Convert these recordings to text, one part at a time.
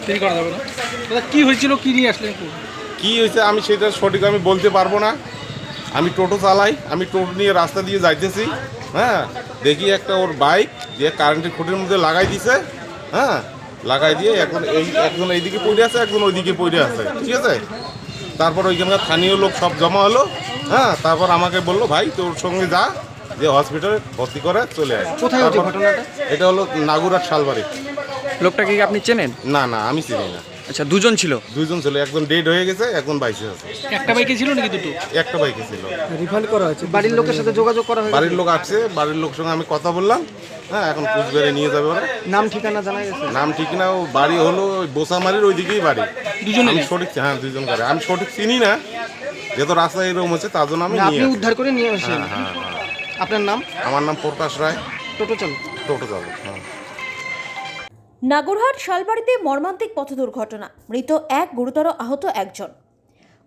দেরি করা যাবে না। দাদা কী হয়েছিল, কী নিয়ে আসলেন? কি হয়েছে আমি সেটা সঠিক আমি বলতে পারবো না। আমি টোটো চালাই, আমি টোটো নিয়ে রাস্তা দিয়ে যাইতেছি, হ্যাঁ, দেখি একটা ওর বাইক যে কারেন্টের খুঁটির মধ্যে লাগাই দিছে, হ্যাঁ, লাগাই দিয়ে এখন একজন এইদিকে পড়ে আছে, একজন ওইদিকে পড়ে আছে, ঠিক আছে। তারপর ওইখানকার স্থানীয় লোক সব জমা হলো, হ্যাঁ, তারপর আমাকে বললো ভাই তোর সঙ্গে যা, যে হসপিটালে ভর্তি করে চলে আসে। কোথায় হচ্ছে ঘটনাটা? এটা হলো নাগুরার শালবাড়ি। লোকটাকে কি আপনি চেনেন? না না, আমি চিনি না। আচ্ছা, দুজন ছিল। দুইজন ছিল, একজন ডেড হয়ে গেছে, একজন বাইসে আছে। একটা বাইকে ছিল নাকি দুটো? একটা বাইকে ছিল। রিফান্ড করা হয়েছে। বাড়ির লোকের সাথে যোগাযোগ করা হয়েছে? বাড়ির লোক আসছে, বাড়ির লোক সঙ্গে আমি কথা বললাম, হ্যাঁ, এখন কুচবিহারে নিয়ে যাবে ওরা। নাম ঠিকানা জানা গেছে? নাম ঠিক না, ও বাড়ি হলো ওই বোসামারির ওইদিকেই বাড়ি। দুজনে? আমি সঠিক, হ্যাঁ, দুইজন গাড়ি আমি সঠিক চিনি না, যেহেতু রাস্তায় এরকম হচ্ছে তার জন্য আমি না, নিয়ে আপনি আসি। উদ্ধার করে নিয়ে আসেন। হ্যাঁ হ্যাঁ হ্যাঁ। আপনার নাম? আমার নাম প্রকাশ রায়, টোটো চালক। টোটো চালক। হ্যাঁ। নাগরহাট শালবাড়িতে মর্মান্তিক পথ দুর্ঘটনা, মৃত এক, গুরুতর আহত একজন।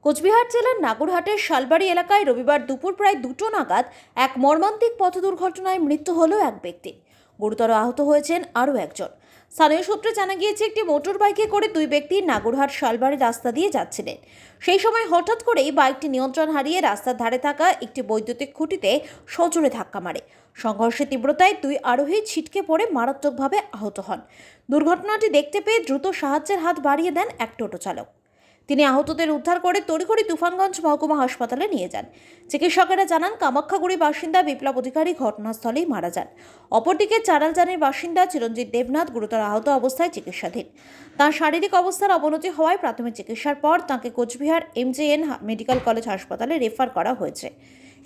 কোচবিহার জেলার নাগরহাটের শালবাড়ি এলাকায় রবিবার দুপুর প্রায় 2টো নাগাদ এক মর্মান্তিক পথ দুর্ঘটনায় মৃত্যু হল এক ব্যক্তি, গুরুতর আহত হয়েছেন আরও একজন। স্থানীয় সূত্রে জানা গিয়েছে একটি মোটর বাইকে করে দুই ব্যক্তি নাগরহাট শালবাড়ি রাস্তা দিয়ে যাচ্ছিলেন। সেই সময় হঠাৎ করেই বাইকটি নিয়ন্ত্রণ হারিয়ে রাস্তার ধারে থাকা একটি বৈদ্যুতিক খুঁটিতে সজোরে ধাক্কা মারে। সংঘর্ষের তীব্রতায় দুই আরোহী ছিটকে পড়ে মারাত্মকভাবে আহত হন। দুর্ঘটনাটি দেখতে পেয়ে দ্রুত সাহায্যের হাত বাড়িয়ে দেন এক টোটো চালক। তিনি আহতদের উদ্ধার করে তড়িঘড়ি তুফানগঞ্জ মহকুমা হাসপাতালে নিয়ে যান। চিকিৎসকেরা জানান কামাখ্যাগুড়ি বাসিন্দা বিপ্লব অধিকারী ঘটনাস্থলেই মারা যান। অপরদিকে চারালজানের বাসিন্দা চিরঞ্জিত দেবনাথ গুরুতর আহত অবস্থায় চিকিৎসাধীন। তাঁর শারীরিক অবস্থার অবনতি হওয়ায় প্রাথমিক চিকিৎসার পর তাঁকে কোচবিহার MJN মেডিকেল কলেজ হাসপাতালে রেফার করা হয়েছে।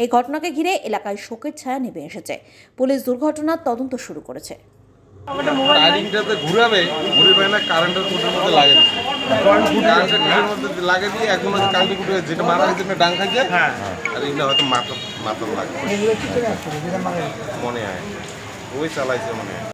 এই ঘটনাকে ঘিরে এলাকায় শোকের ছায়া নেমে এসেছে। পুলিশ দুর্ঘটনার তদন্ত শুরু করেছে। টায়ারিংটাতে ঘুরাবে, ঘুরে না কারেন্টের খুঁটির মধ্যে লাগিয়ে দিচ্ছে। কারেন্টের খুঁটির মধ্যে লাগিয়ে দিয়ে এখন ওই কারেন্টের খুঁটি যেটা মারা গেছে ডাং খাইছে, আর এগুলো হয়তো মাথা লাগে মনে হয়, ওই চালাইছে মনে হয়।